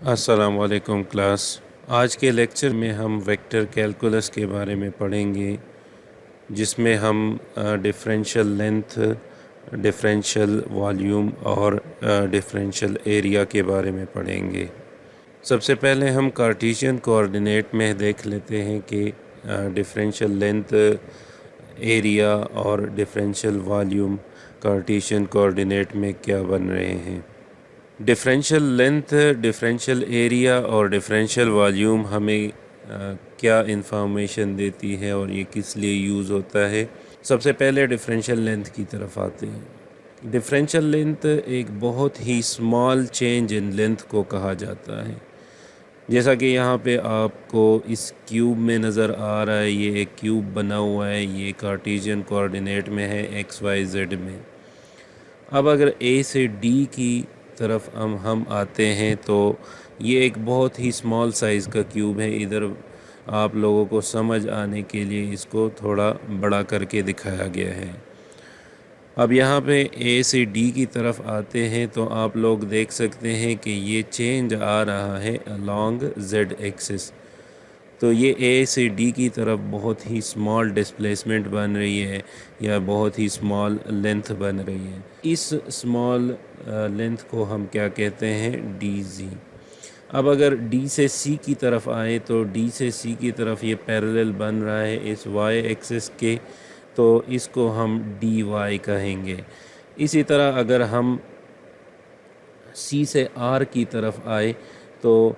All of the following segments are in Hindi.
अस्सलाम वालेकुम क्लास। आज के लेक्चर में हम वेक्टर कैलकुलस के बारे में पढ़ेंगे, जिसमें हम डिफरेंशियल लेंथ, डिफरेंशियल वॉल्यूम और डिफरेंशियल एरिया के बारे में पढ़ेंगे। सबसे पहले हम कार्टेशियन कोऑर्डिनेट में देख लेते हैं कि डिफरेंशियल लेंथ, एरिया और डिफरेंशियल वॉल्यूम कार्टेशियन कोऑर्डिनेट में क्या बन रहे हैं। डिफरेंशियल लेंथ, डिफरेंशियल एरिया और डिफरेंशियल वॉल्यूम हमें क्या इंफॉर्मेशन देती है और ये किस लिए यूज़ होता है। सबसे पहले डिफरेंशियल लेंथ की तरफ आते हैं। डिफरेंशियल लेंथ एक बहुत ही स्मॉल चेंज इन लेंथ को कहा जाता है। जैसा कि यहाँ पे आपको इस क्यूब में नज़र आ रहा है, ये एक क्यूब बना हुआ है, ये कार्टेशियन कोऑर्डिनेट में है, एक्स वाई जेड में। अब अगर ए से डी की तरफ हम आते हैं तो ये एक बहुत ही स्मॉल साइज़ का क्यूब है। इधर आप लोगों को समझ आने के लिए इसको थोड़ा बड़ा करके दिखाया गया है। अब यहाँ पे ए से डी की तरफ आते हैं तो आप लोग देख सकते हैं कि ये चेंज आ रहा है अलोंग जेड एक्सिस। तो ये ए से डी की तरफ बहुत ही स्मॉल डिस्प्लेसमेंट बन रही है या बहुत ही स्मॉल लेंथ बन रही है। इस स्मॉल लेंथ को हम क्या कहते हैं, डी जी। अब अगर डी से सी की तरफ आए तो डी से सी की तरफ ये पैरेलल बन रहा है इस वाई एक्सिस के, तो इसको हम डी वाई कहेंगे। इसी तरह अगर हम सी से आर की तरफ आए तो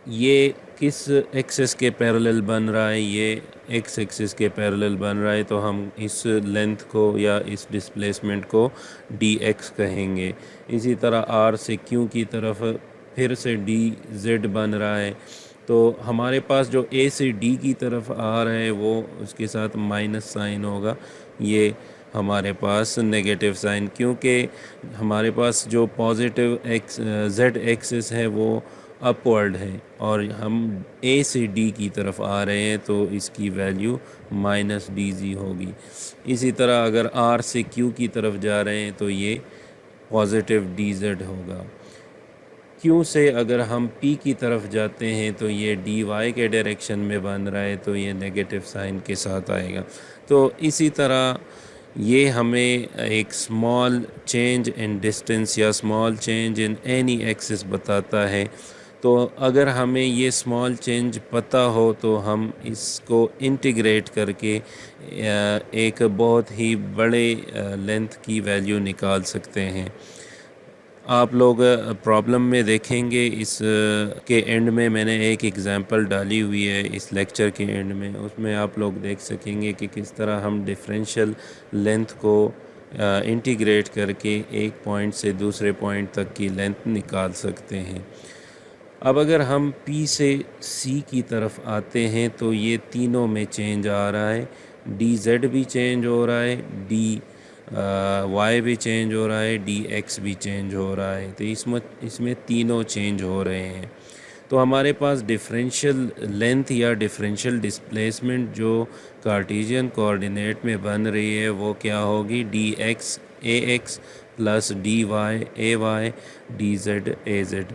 ये किस एक्सिस के पैरेलल बन रहा है, ये एक्स एक्सिस के पैरेलल बन रहा है, तो हम इस लेंथ को या इस डिस्प्लेसमेंट को डी एक्स कहेंगे। इसी तरह आर से क्यू की तरफ फिर से डी जेड बन रहा है, तो हमारे पास जो ए से डी की तरफ आ रहा है वो उसके साथ माइनस साइन होगा। ये हमारे पास नेगेटिव साइन, क्योंकि हमारे पास जो पॉजिटिव एक्स जेड एक्सिस है वो अपवर्ड है और हम ए से डी की तरफ आ रहे हैं, तो इसकी वैल्यू माइनस डी जी होगी। इसी तरह अगर आर से क्यू की तरफ जा रहे हैं तो ये पॉजिटिव डी जेड होगा। क्यू से अगर हम पी की तरफ जाते हैं तो ये डी वाई के डायरेक्शन में बन रहा है, तो ये नेगेटिव साइन के साथ आएगा। तो इसी तरह ये हमें एक स्मॉल चेंज इन डिस्टेंस या small change in any axis बताता है। तो अगर हमें ये स्मॉल चेंज पता हो तो हम इसको इंटीग्रेट करके एक बहुत ही बड़े लेंथ की वैल्यू निकाल सकते हैं। आप लोग प्रॉब्लम में देखेंगे, इस के एंड में मैंने एक एग्ज़ाम्पल डाली हुई है इस लेक्चर के एंड में। उसमें आप लोग देख सकेंगे कि किस तरह हम डिफरेंशियल लेंथ को इंटीग्रेट करके एक पॉइंट से दूसरे पॉइंट तक की लेंथ निकाल सकते हैं। अब अगर हम P से C की तरफ आते हैं तो ये तीनों में चेंज आ रहा है। डी जेड भी चेंज हो रहा है, डी वाई भी चेंज हो रहा है, डी एक्स भी चेंज हो रहा है। तो इसमें तीनों चेंज हो रहे हैं। तो हमारे पास डिफरेंशियल लेंथ या डिफरेंशियल डिस्प्लेसमेंट जो कार्टेशियन कोऑर्डिनेट में बन रही है वो क्या होगी, d x a x plus d y a y d z a z.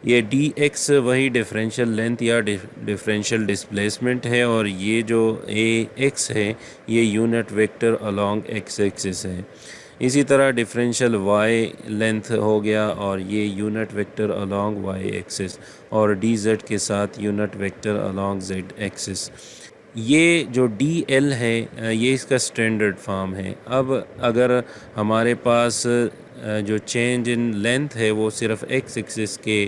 ये डी एक्स वही डिफरेंशियल लेंथ या डिफरेंशियल डिस्प्लेसमेंट है और ये जो ए एक्स है ये unit vector along x axis है। इसी तरह डिफरेंशियल वाई लेंथ हो गया और ये unit vector along y axis, और डी जेड के साथ unit vector along z axis. ये जो डी एल है ये इसका स्टैंडर्ड फॉर्म है। अब अगर हमारे पास जो चेंज इन लेंथ है वो सिर्फ एक्स एक्सिस के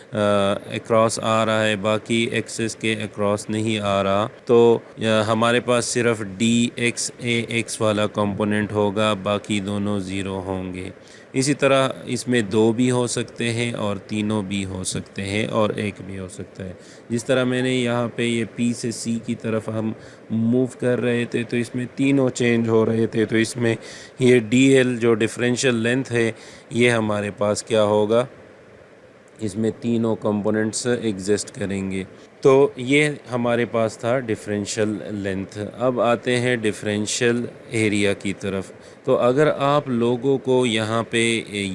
अक्रॉस आ रहा है, बाकी एक्सिस के अक्रॉस नहीं आ रहा, तो हमारे पास सिर्फ डी एक्स ए एक्स वाला कंपोनेंट होगा, बाकी दोनों ज़ीरो होंगे। इसी तरह इसमें दो भी हो सकते हैं और तीनों भी हो सकते हैं और एक भी हो सकता है। जिस तरह मैंने यहाँ पे ये पी से सी की तरफ हम मूव कर रहे थे तो इसमें तीनों चेंज हो रहे थे, तो इसमें ये डी एल जो डिफरेंशियल लेंथ है ये हमारे पास क्या होगा, इसमें तीनों कंपोनेंट्स एग्जिस्ट करेंगे। तो ये हमारे पास था डिफरेंशियल लेंथ। अब आते हैं डिफरेंशियल एरिया की तरफ। तो अगर आप लोगों को यहाँ पे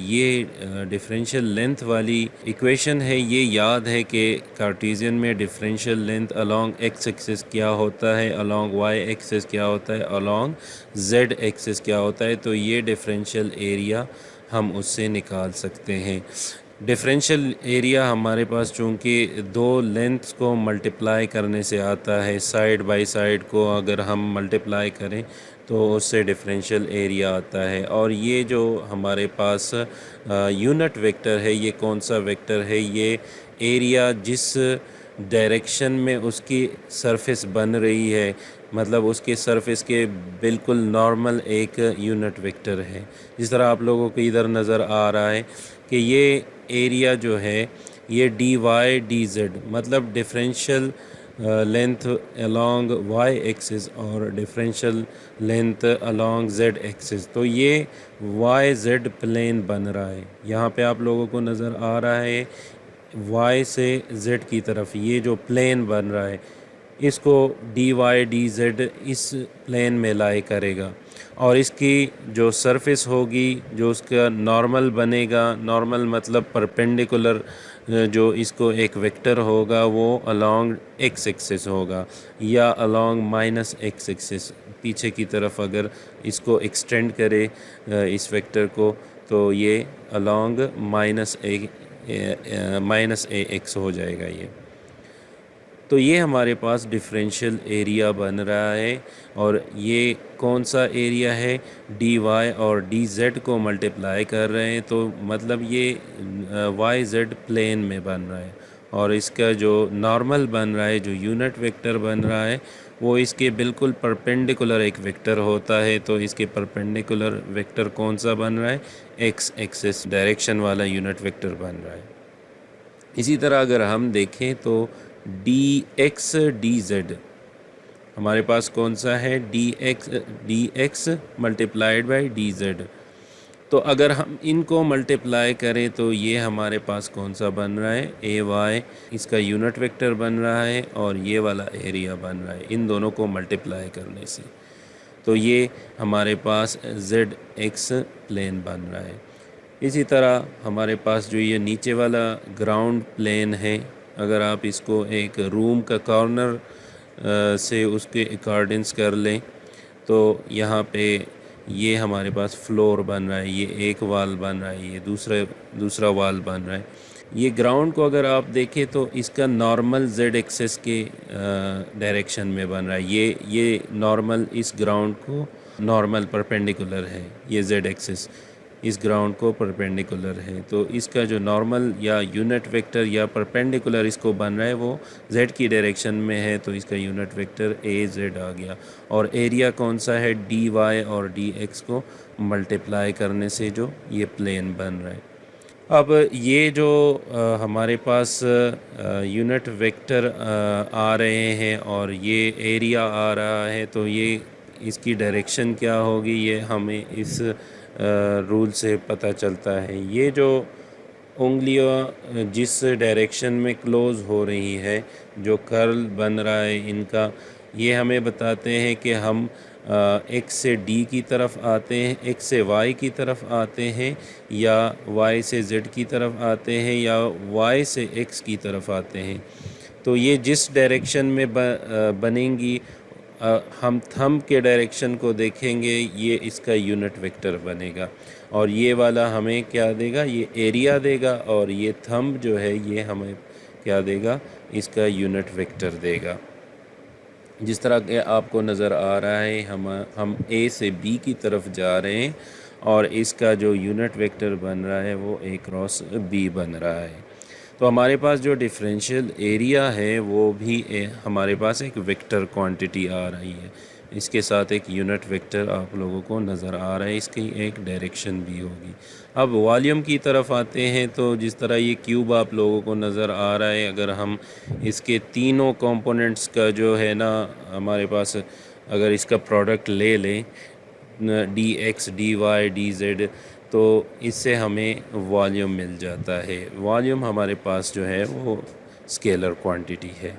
ये डिफरेंशियल लेंथ वाली इक्वेशन है ये याद है कि कार्टेशियन में differential length along x axis क्या होता है, अलोंग वाई एक्सिस क्या होता है, अलोंग जेड एक्सिस क्या होता है, तो ये डिफरेंशियल एरिया हम उससे निकाल सकते हैं। डिफरेंशियल एरिया हमारे पास चूँकि दो लेंथ्स को मल्टीप्लाई करने से आता है, साइड बाय साइड को अगर हम मल्टीप्लाई करें तो उससे डिफरेंशियल एरिया आता है। और ये जो हमारे पास यूनिट वेक्टर है, ये कौन सा वेक्टर है, ये एरिया जिस डायरेक्शन में उसकी सरफेस बन रही है, मतलब उसके सरफेस के बिल्कुल नॉर्मल एक यूनिट वेक्टर है। जिस तरह आप लोगों को इधर नज़र आ रहा है कि ये एरिया जो है ये डी वाई डी जेड, मतलब differential length along y axis और differential length along z axis, तो ये वाई जेड प्लेन बन रहा है। यहाँ पे आप लोगों को नज़र आ रहा है वाई से जेड की तरफ ये जो प्लेन बन रहा है, इसको डी वाई डी जेड इस प्लेन में लाई करेगा और इसकी जो सरफेस होगी, जो उसका नॉर्मल बनेगा, नॉर्मल मतलब परपेंडिकुलर, जो इसको एक वेक्टर होगा वो अलोंग एक्स एक्सिस होगा या अलोंग माइनस एक्स एक्सिस। पीछे की तरफ अगर इसको एक्सटेंड करे इस वेक्टर को, तो ये अलोंग माइनस ए एक्स हो जाएगा ये। तो ये हमारे पास डिफरेंशियल एरिया बन रहा है और ये कौन सा एरिया है, डी वाई और डी जेड को मल्टीप्लाई कर रहे हैं, तो मतलब ये वाई जेड प्लेन में बन रहा है और इसका जो नॉर्मल बन रहा है, जो यूनिट वेक्टर बन रहा है, वो इसके बिल्कुल परपेंडिकुलर एक वेक्टर होता है। तो इसके परपेंडिकुलर वेक्टर कौन सा बन रहा है, एक्स एक्सिस डायरेक्शन वाला यूनिट वेक्टर बन रहा है। इसी तरह अगर हम देखें तो डी एक्स डी जेड हमारे पास कौन सा है, D x multiplied by D z. तो अगर हम इनको मल्टीप्लाई करें तो ये हमारे पास कौन सा बन रहा है, ए वाई, इसका यूनिट वेक्टर बन रहा है और ये वाला एरिया बन रहा है इन दोनों को मल्टीप्लाई करने से। तो ये हमारे पास जेड एक्स प्लेन बन रहा है। इसी तरह हमारे पास जो ये नीचे वाला ग्राउंड प्लेन है, अगर आप इसको एक रूम का कॉर्नर से उसके अकॉर्डिंग्स कर लें तो यहाँ पे ये हमारे पास फ्लोर बन रहा है, ये एक वाल बन रहा है, ये दूसरा वाल बन रहा है। ये ग्राउंड को अगर आप देखें तो इसका नॉर्मल जेड एक्सिस के डायरेक्शन में बन रहा है। ये नॉर्मल इस ग्राउंड को नॉर्मल परपेंडिकुलर है, ये जेड एक्सिस इस ग्राउंड को परपेंडिकुलर है। तो इसका जो नॉर्मल या यूनिट वेक्टर या परपेंडिकुलर इसको बन रहा है वो जेड की डायरेक्शन में है, तो इसका यूनिट वेक्टर ए जेड आ गया। और एरिया कौन सा है, डी वाई और डी एक्स को मल्टीप्लाई करने से जो ये प्लेन बन रहा है। अब ये जो हमारे पास यूनिट वेक्टर आ रहे हैं और ये एरिया आ रहा है, तो ये इसकी डायरेक्शन क्या होगी ये हमें इस रूल से पता चलता है। ये जो उंगलियां जिस डायरेक्शन में क्लोज़ हो रही है, जो कर्ल बन रहा है इनका, ये हमें बताते हैं कि हम एक्स से डी की तरफ आते हैं, एक्स से वाई की तरफ आते हैं, या वाई से जेड की तरफ आते हैं, या वाई से एक्स की तरफ आते हैं। तो ये जिस डायरेक्शन में बनेंगी, हम थंब के डायरेक्शन को देखेंगे, ये इसका यूनिट वेक्टर बनेगा और ये वाला हमें क्या देगा, ये एरिया देगा, और ये थंब जो है ये हमें क्या देगा, इसका यूनिट वेक्टर देगा। जिस तरह के आपको नज़र आ रहा है हम ए से बी की तरफ जा रहे हैं और इसका जो यूनिट वेक्टर बन रहा है वो ए क्रॉस बी बन रहा है। तो हमारे पास जो डिफरेंशियल एरिया है वो भी हमारे पास एक वेक्टर क्वांटिटी आ रही है, इसके साथ एक यूनिट वेक्टर आप लोगों को नज़र आ रहा है, इसकी एक डायरेक्शन भी होगी। अब वॉल्यूम की तरफ आते हैं तो जिस तरह ये क्यूब आप लोगों को नज़र आ रहा है, अगर हम इसके तीनों कंपोनेंट्स का जो है ना हमारे पास अगर इसका प्रोडक्ट ले लें, d x d y d z, तो इससे हमें वॉल्यूम मिल जाता है। वॉल्यूम हमारे पास जो है वो स्केलर क्वांटिटी है।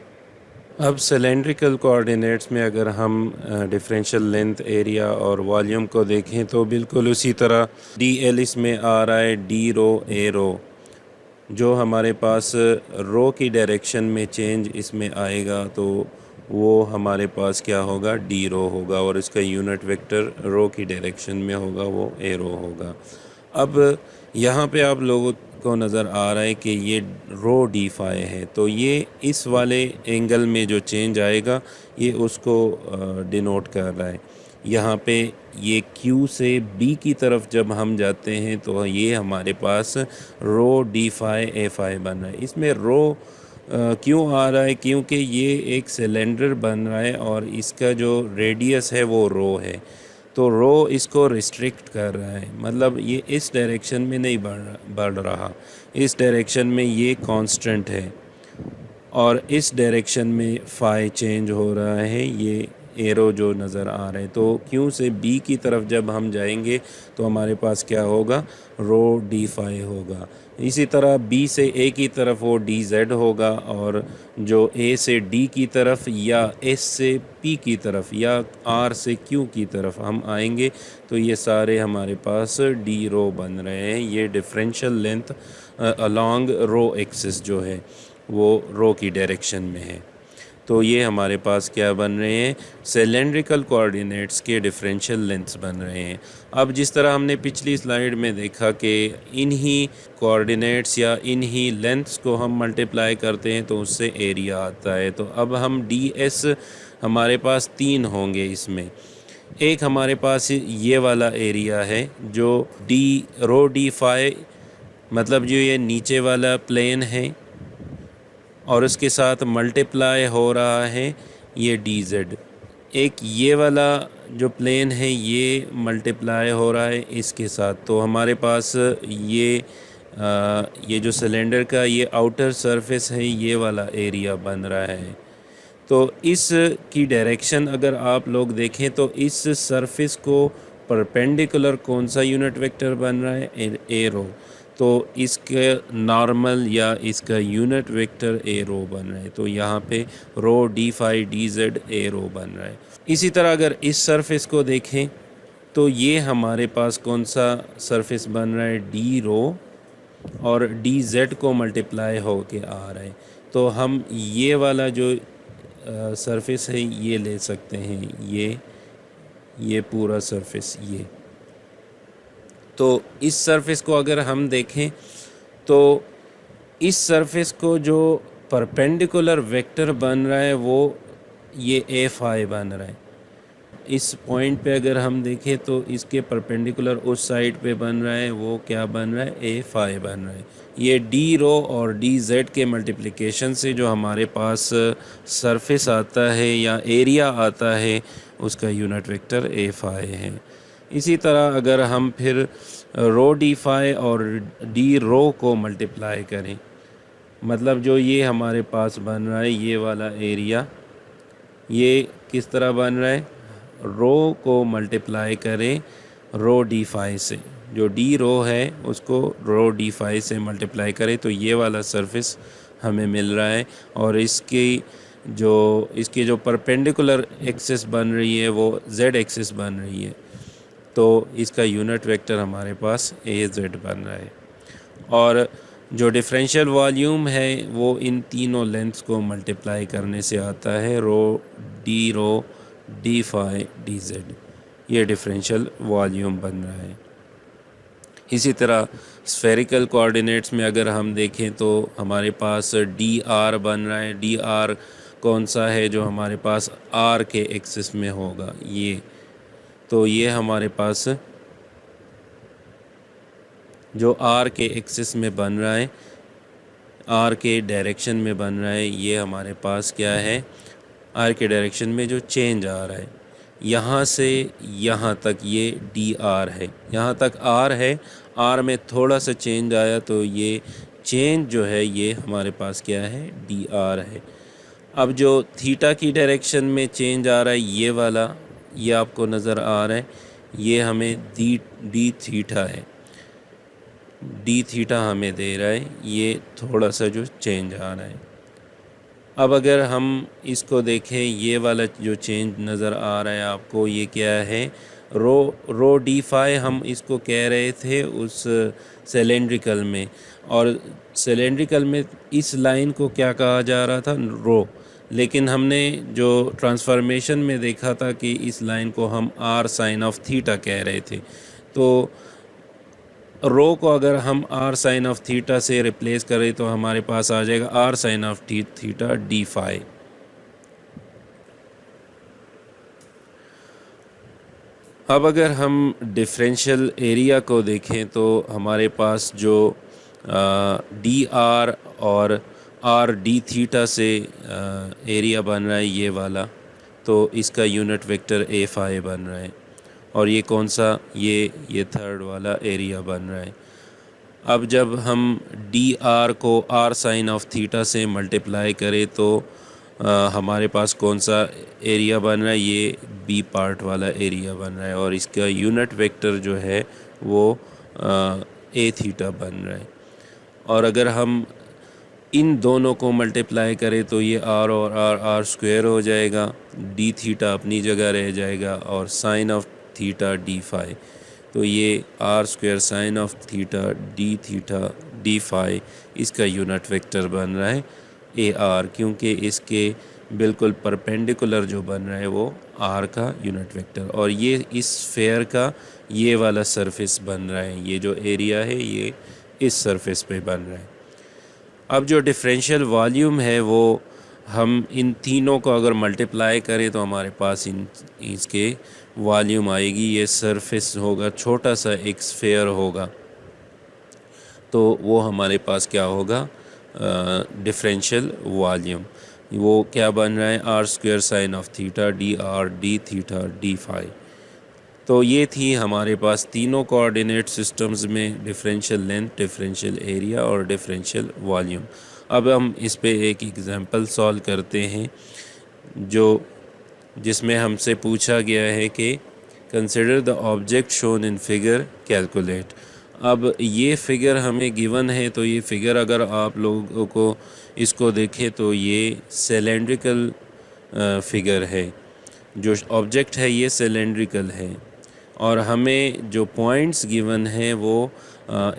अब सिलेंड्रिकल कोऑर्डिनेट्स में अगर हम डिफरेंशियल लेंथ, एरिया और वॉल्यूम को देखें तो बिल्कुल उसी तरह डी एल इसमें आ रहा है, डी रो ए रो। जो हमारे पास रो की डायरेक्शन में चेंज इसमें आएगा तो वो हमारे पास क्या होगा, डी रो होगा, और इसका यूनिट वेक्टर रो की डायरेक्शन में होगा, वो ए रो होगा। अब यहाँ पे आप लोगों को नज़र आ रहा है कि ये रो डी फाई है, तो ये इस वाले एंगल में जो चेंज आएगा ये उसको डिनोट कर रहा है। यहाँ पे ये Q से B की तरफ जब हम जाते हैं तो ये हमारे पास रो डी फाई ए फाई बन रहा है। इसमें रो क्यों आ रहा है, क्योंकि ये एक सिलेंडर बन रहा है और इसका जो रेडियस है वो रो है, तो रो इसको रिस्ट्रिक्ट कर रहा है, मतलब ये इस डायरेक्शन में नहीं बढ़ रहा, इस डायरेक्शन में ये कांस्टेंट है, और इस डायरेक्शन में फाई चेंज हो रहा है, ये एरो जो नज़र आ रहे हैं। तो क्यू से बी की तरफ जब हम जाएंगे तो हमारे पास क्या होगा, रो डी फाई होगा। इसी तरह बी से ए की तरफ वो डी जेड होगा, और जो ए से डी की तरफ या एस से पी की तरफ या आर से क्यू की तरफ हम आएंगे तो ये सारे हमारे पास डी रो बन रहे हैं। ये डिफरेंशियल लेंथ अलोंग रो एक्सिस जो है वो रो की डायरेक्शन में है। तो ये हमारे पास क्या बन रहे हैं, सिलेंड्रिकल कोऑर्डिनेट्स के डिफरेंशियल लेंथ्स बन रहे हैं। अब जिस तरह हमने पिछली स्लाइड में देखा कि इन्हीं कोऑर्डिनेट्स या इन्हीं लेंथ्स को हम मल्टीप्लाई करते हैं तो उससे एरिया आता है। तो अब हम डी एस हमारे पास 3 होंगे इसमें। एक हमारे पास ये वाला एरिया है जो डी रो डी फाई, मतलब जो ये नीचे वाला प्लेन है और उसके साथ मल्टीप्लाई हो रहा है ये डी जेड। एक ये वाला जो प्लेन है ये मल्टीप्लाई हो रहा है इसके साथ। तो हमारे पास ये जो सिलेंडर का ये आउटर सरफेस है ये वाला एरिया बन रहा है। तो इस की डायरेक्शन अगर आप लोग देखें तो इस सरफेस को परपेंडिकुलर कौन सा यूनिट वेक्टर बन रहा है, एरो। तो इसके नॉर्मल या इसका यूनिट वेक्टर ए रो बन रहा है। तो यहाँ पे rho d phi d z a rho बन रहा है। इसी तरह अगर इस सरफेस को देखें तो ये हमारे पास कौन सा सरफेस बन रहा है, डी रो, और डी जेड को मल्टीप्लाई हो के आ रहा है। तो हम ये वाला जो सरफेस है ये ले सकते हैं, ये पूरा सरफेस ये। तो इस सरफेस को अगर हम देखें तो इस सरफेस को जो परपेंडिकुलर वेक्टर बन रहा है वो ये ए फाई बन रहा है। इस पॉइंट पे अगर हम देखें तो इसके परपेंडिकुलर उस साइड पे बन रहा है, वो क्या बन रहा है, ए फाई बन रहा है। ये डी रो और डी जेड के मल्टीप्लिकेशन से जो हमारे पास सरफेस आता है या एरिया आता है उसका यूनिट वेक्टर ए फाई है। इसी तरह अगर हम फिर रो डी फाई और डी रो को मल्टीप्लाई करें, मतलब जो ये हमारे पास बन रहा है ये वाला एरिया, ये किस तरह बन रहा है, रो को मल्टीप्लाई करें रो डी फाई से, जो डी रो है उसको रो डी फाई से मल्टीप्लाई करें तो ये वाला सरफेस हमें मिल रहा है। और इसकी जो परपेंडिकुलर एक्सिस बन रही है वो जेड एक्सिस बन रही है, तो इसका यूनिट वेक्टर हमारे पास ए जेड बन रहा है। और जो डिफरेंशियल वॉल्यूम है वो इन तीनों लेंथ्स को मल्टीप्लाई करने से आता है, रो डी फाई डी जेड, ये डिफरेंशियल वॉल्यूम बन रहा है। इसी तरह स्फेरिकल कोऑर्डिनेट्स में अगर हम देखें तो हमारे पास डी आर बन रहा है। डी आर कौन सा है, जो हमारे पास आर के एक्सिस में होगा ये। तो ये हमारे पास जो आर के एक्सिस में बन रहा है, आर के डायरेक्शन में बन रहा है, ये हमारे पास क्या है, आर के डायरेक्शन में जो चेंज आ रहा है यहाँ से यहाँ तक ये डी आर है, यहाँ तक आर है, आर में थोड़ा सा चेंज आया तो ये चेंज जो है ये हमारे पास क्या है, डी आर है। अब जो थीटा की डायरेक्शन में चेंज आ रहा है ये वाला, ये आपको नज़र आ रहा है, ये हमें डी थीटा है, डी थीटा हमें दे रहा है, ये थोड़ा सा जो चेंज आ रहा है। अब अगर हम इसको देखें, ये वाला जो चेंज नज़र आ रहा है आपको, ये क्या है, रो डी फाई हम इसको कह रहे थे उस सिलेंड्रिकल में, और सिलेंड्रिकल में इस लाइन को क्या कहा जा रहा था, रो। लेकिन हमने जो ट्रांसफॉर्मेशन में देखा था कि इस लाइन को हम आर साइन ऑफ थीटा कह रहे थे। तो रो को अगर हम आर साइन ऑफ थीटा से रिप्लेस करें तो हमारे पास आ जाएगा r sine of theta d phi. अब अगर हम डिफरेंशियल एरिया को देखें तो हमारे पास जो डी आर और आर डी थीटा से एरिया बन रहा है ये वाला, तो इसका यूनिट वेक्टर ए फाई बन रहा है। और ये कौन सा, ये थर्ड वाला एरिया बन रहा है। अब जब हम डी आर को आर साइन ऑफ थीटा से मल्टीप्लाई करें तो हमारे पास कौन सा एरिया बन रहा है, ये बी पार्ट वाला एरिया बन रहा है, और इसका यूनिट वेक्टर जो है वो ए थीटा बन रहा है। और अगर हम इन दोनों को मल्टीप्लाई करें तो ये आर और आर स्क्वायर हो जाएगा, डी थीटा अपनी जगह रह जाएगा, और sine of theta d phi, तो ये r square sine of theta d phi इसका यूनिट वेक्टर बन रहा है ए आर, क्योंकि इसके बिल्कुल परपेंडिकुलर जो बन रहा है वो आर का यूनिट वेक्टर, और ये इस स्फेयर का ये वाला सरफेस बन रहा है, ये जो एरिया है ये इस सरफेस पे बन रहा है। अब जो डिफरेंशियल वॉल्यूम है वो हम इन तीनों को अगर मल्टीप्लाई करें तो हमारे पास इसके वॉल्यूम आएगी। ये सरफेस होगा, छोटा सा एक स्फेयर होगा, तो वो हमारे पास क्या होगा, डिफरेंशियल वॉल्यूम। वो क्या बन रहा है, r square sine of theta d r d theta d phi. तो ये थी हमारे पास तीनों कोऑर्डिनेट सिस्टम्स में डिफरेंशियल लेंथ, डिफरेंशियल एरिया और डिफरेंशियल वॉल्यूम। अब हम इस पे एक एग्जांपल सॉल्व करते हैं जिसमें हमसे पूछा गया है कि consider the object shown in figure, calculate. अब ये फ़िगर हमें गिवन है, तो ये फ़िगर अगर आप लोगों को इसको देखें तो ये सिलेंड्रिकल फ़िगर है, जो ऑब्जेक्ट है ये सिलेंड्रिकल है, और हमें जो पॉइंट्स गिवन है वो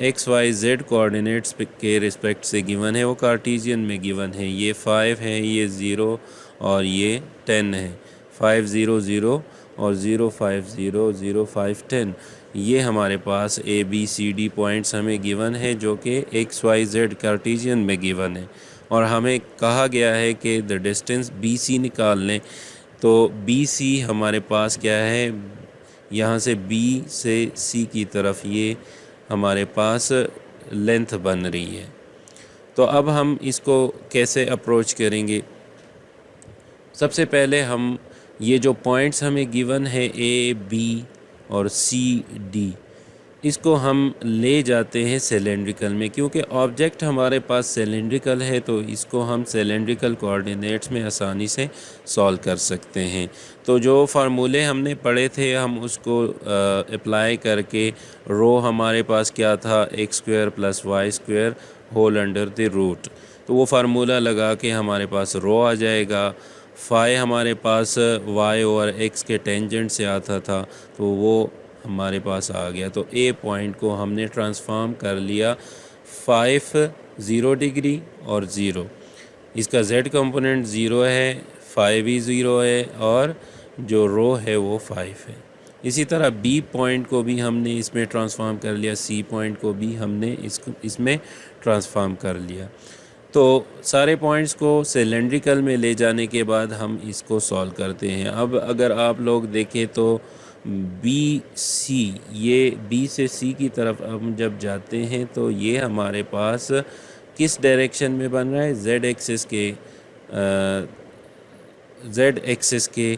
एक्स वाई जेड कोऑर्डिनेट्स के रिस्पेक्ट से गिवन है, वो कार्टेशियन में गिवन है। ये 5 है, ये 0 और ये 10 है, 5 0 0 और 0 5 0 0 5 10। ये हमारे पास A B C D points हमें गिवन है जो कि एक्स वाई जेड कार्टेशियन में गिवन है, और हमें कहा गया है कि द डिस्टेंस बी सी निकाल लें। तो बी सी हमारे पास क्या है, यहाँ से बी से सी की तरफ ये हमारे पास लेंथ बन रही है। तो अब हम इसको कैसे अप्रोच करेंगे। सबसे पहले हम ये जो पॉइंट्स हमें गिवन है ए बी और सी डी, इसको हम ले जाते हैं सिलेंड्रिकल में, क्योंकि ऑब्जेक्ट हमारे पास सिलेंड्रिकल है तो इसको हम सिलेंड्रिकल कोऑर्डिनेट्स में आसानी से सॉल्व कर सकते हैं। तो जो फार्मूले हमने पढ़े थे हम उसको अप्लाई करके, रो हमारे पास क्या था, x square plus y square whole under the root, तो वो फार्मूला लगा के हमारे पास रो आ जाएगा। फाई हमारे पास वाई और एक्स के टेंजेंट से आता था तो वो हमारे पास आ गया। तो ए पॉइंट को हमने ट्रांसफॉर्म कर लिया 5 0 डिग्री और 0, इसका z कंपोनेंट 0 है, 5 भी 0 है, और जो रो है वो 5 है। इसी तरह बी पॉइंट को भी हमने इसमें ट्रांसफॉर्म कर लिया, सी पॉइंट को भी हमने इसमें ट्रांसफॉर्म कर लिया। तो सारे पॉइंट्स को सिलेंड्रिकल में ले जाने के बाद हम इसको सॉल्व करते हैं। अब अगर आप लोग देखें तो बी सी, ये बी से सी की तरफ हम जब जाते हैं तो ये हमारे पास किस डायरेक्शन में बन रहा है, जेड एक्सिस के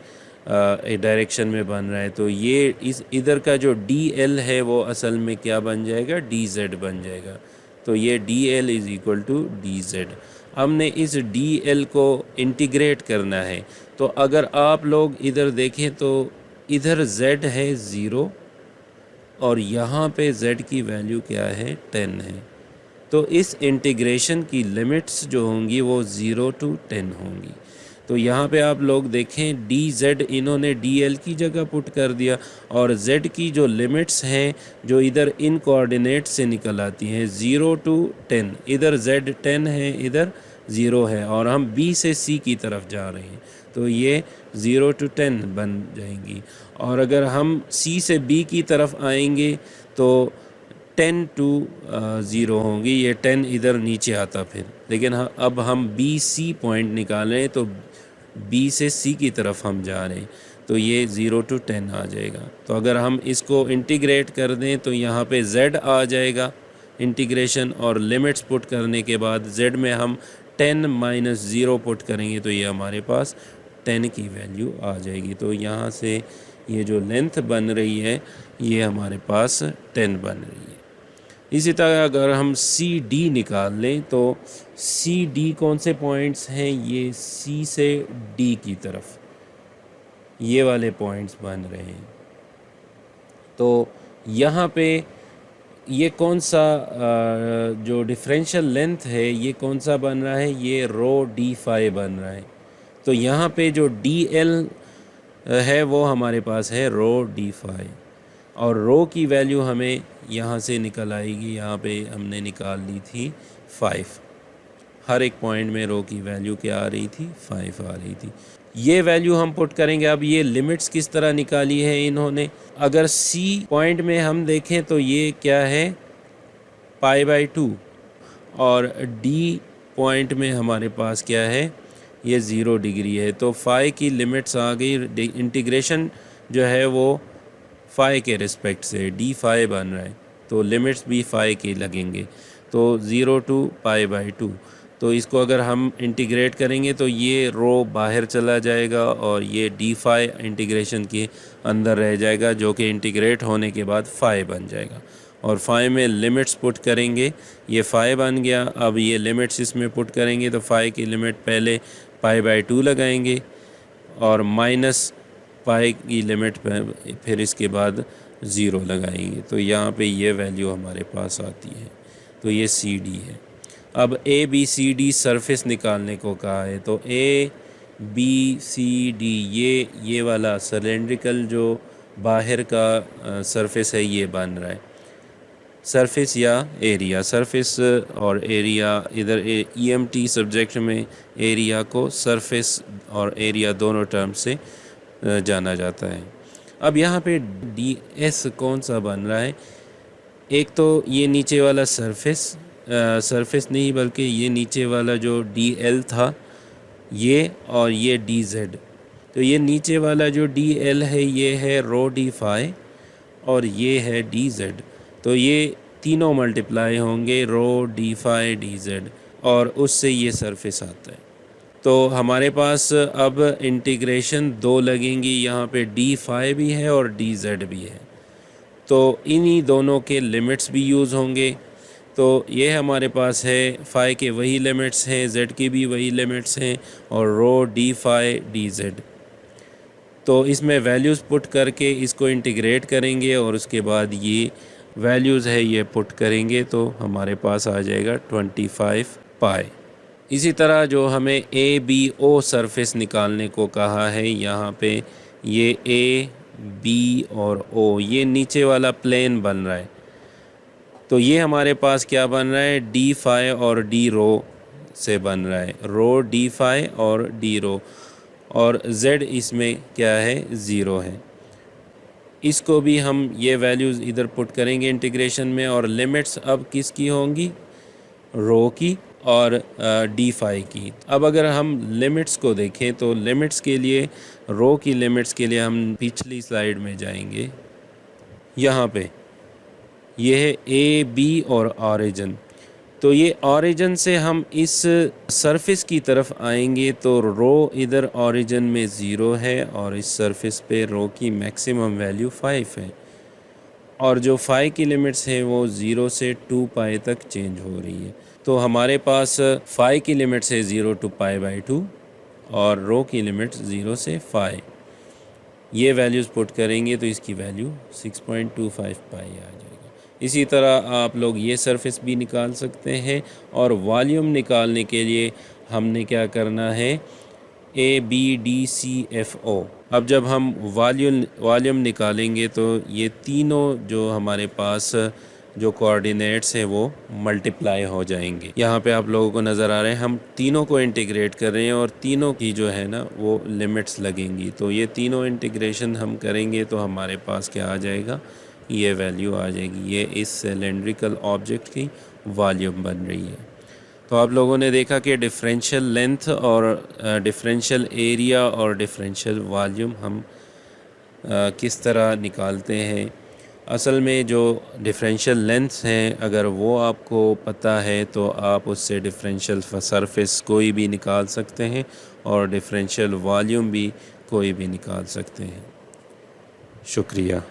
डायरेक्शन में बन रहा है। तो ये इधर का जो डी एल है वो असल में क्या बन जाएगा, डी जेड बन जाएगा। तो ये d l is equal to d z. हमने इस डी एल को इंटीग्रेट करना है। तो अगर आप लोग इधर देखें तो इधर z है 0 और यहाँ पे z की वैल्यू क्या है, 10 है। तो इस इंटीग्रेशन की लिमिट्स जो होंगी वो 0 to 10 होंगी। तो यहाँ पे आप लोग देखें डी जेड इन्होंने डी एल की जगह पुट कर दिया और जेड की जो लिमिट्स हैं जो इधर इन कोऑर्डिनेट से निकल आती हैं 0 to 10, इधर जेड 10 है इधर 0 है और हम बी से सी की तरफ जा रहे हैं तो ये 0 to 10 बन जाएंगी। और अगर हम सी से बी की तरफ आएंगे तो 10 to 0 होंगी, ये 10 इधर नीचे आता फिर। लेकिन अब हम बी सी पॉइंट निकाल रहे हैं तो बी से सी की तरफ हम जा रहे हैं तो ये 0 to 10 आ जाएगा। तो अगर हम इसको इंटीग्रेट कर दें तो यहाँ पे z आ जाएगा इंटीग्रेशन और लिमिट्स पुट करने के बाद z में हम 10 - 0 पुट करेंगे तो ये हमारे पास 10 की वैल्यू आ जाएगी। तो यहाँ से ये जो लेंथ बन रही है ये हमारे पास 10 बन रही है। इसी तरह अगर हम सी डी निकाल लें तो सी डी कौन से पॉइंट्स हैं, ये सी से डी की तरफ ये वाले पॉइंट्स बन रहे हैं। तो यहाँ पे ये कौन सा जो डिफरेंशियल लेंथ है ये कौन सा बन रहा है, ये रो डी फाई बन रहा है। तो यहाँ पे जो डी एल है वो हमारे पास है रो डी फाई और रो की वैल्यू हमें यहाँ से निकल आएगी, यहाँ पे हमने निकाल ली थी 5। हर एक पॉइंट में रो की वैल्यू क्या आ रही थी, 5 आ रही थी। ये वैल्यू हम पुट करेंगे। अब ये लिमिट्स किस तरह निकाली है इन्होंने, अगर सी पॉइंट में हम देखें तो ये क्या है π/2 और डी पॉइंट में हमारे पास क्या है, ये 0 डिग्री है। तो फाई की लिमिट्स आ गई, इंटीग्रेशन जो है वो फाई के रिस्पेक्ट से डी फाई बन रहा है तो लिमिट्स भी फाई के लगेंगे। तो 0 to π/2, तो इसको अगर हम इंटीग्रेट करेंगे तो ये रो बाहर चला जाएगा और ये डी फाई इंटीग्रेशन के अंदर रह जाएगा जो कि इंटीग्रेट होने के बाद फाई बन जाएगा। और फाई में लिमिट्स पुट करेंगे, ये फाई बन गया। अब ये लिमिट्स इसमें पुट करेंगे तो फाई की लिमिट पहले π/2 लगाएंगे और माइनस पाई की लिमिट पे फिर इसके बाद 0 लगाएंगे तो यहाँ पे ये वैल्यू हमारे पास आती है। तो ये सी डी है। अब A B C D surface निकालने को कहा है तो ए बी सी डी ये वाला सिलेंड्रिकल जो बाहर का सरफेस है ये बन रहा है। सरफेस या एरिया, सरफेस और एरिया, इधर EMT सब्जेक्ट में एरिया को सरफेस और एरिया दोनों टर्म से जाना जाता है। अब यहाँ पे डी एस कौन सा बन रहा है, एक तो ये नीचे वाला सरफेस नहीं बल्कि ये नीचे वाला जो डी एल था ये और ये डी जेड। तो ये नीचे वाला जो डी एल है ये है रो डी फाई और ये है डी जेड। तो ये तीनों मल्टीप्लाई होंगे रो डी फाई डी जेड और उससे ये सरफेस आता है। तो हमारे पास अब इंटीग्रेशन 2 लगेंगी, यहाँ पे डी फाई भी है और डी जेड भी है तो इन्हीं दोनों के लिमिट्स भी यूज़ होंगे। तो ये हमारे पास है फाई के वही लिमिट्स हैं, जेड की भी वही लिमिट्स हैं और रो डी फाई डी जेड। तो इसमें वैल्यूज़ पुट करके इसको इंटीग्रेट करेंगे और उसके बाद ये वैल्यूज़ है ये पुट करेंगे तो हमारे पास आ जाएगा 25 पाई। इसी तरह जो हमें ए बी ओ सरफेस निकालने को कहा है, यहाँ पे ये ए बी और ओ ये नीचे वाला प्लेन बन रहा है तो ये हमारे पास क्या बन रहा है, डी फाई और डी रो से बन रहा है, रो डी फाई और डी रो और जेड इसमें क्या है 0 है। इसको भी हम ये वैल्यूज़ इधर पुट करेंगे इंटीग्रेशन में और लिमिट्स अब किसकी होंगी, रो की और डी फाई की। अब अगर हम लिमिट्स को देखें तो लिमिट्स के लिए, रो की लिमिट्स के लिए हम पिछली स्लाइड में जाएंगे। यहाँ पे ये है ए बी और ऑरिजिन। तो ये ऑरिजिन से हम इस सरफेस की तरफ आएंगे तो रो इधर ऑरिजिन में 0 है और इस सरफेस पे रो की मैक्सिमम वैल्यू 5 है और जो फाई की लिमिट्स हैं वो 0 से 2 पाई तक चेंज हो रही है। तो हमारे पास फाई की लिमिट्स है 0 to π/2 और रो की लिमिट 0 से फाई। ये वैल्यूज़ पुट करेंगे तो इसकी वैल्यू 6.25 पाई आ जाएगा। इसी तरह आप लोग ये सरफेस भी निकाल सकते हैं। और वॉल्यूम निकालने के लिए हमने क्या करना है, ABDCFO। अब जब हम वॉल्यूम निकालेंगे तो ये तीनों जो हमारे पास जो कोऑर्डिनेट्स हैं वो मल्टीप्लाई हो जाएंगे। यहाँ पे आप लोगों को नज़र आ रहे हैं, हम तीनों को इंटीग्रेट कर रहे हैं और तीनों की जो है ना वो लिमिट्स लगेंगी। तो ये तीनों इंटीग्रेशन हम करेंगे तो हमारे पास क्या आ जाएगा, ये वैल्यू आ जाएगी। ये इस सिलेंड्रिकल ऑब्जेक्ट की वॉल्यूम बन रही है। तो आप लोगों ने देखा कि डिफरेंशियल लेंथ और डिफरेंशियल एरिया और डिफरेंशियल वॉल्यूम हम किस तरह निकालते हैं। असल में जो डिफरेंशियल लेंथ्स हैं अगर वो आपको पता है तो आप उससे डिफरेंशियल सरफेस कोई भी निकाल सकते हैं और डिफरेंशियल वॉल्यूम भी कोई भी निकाल सकते हैं। शुक्रिया।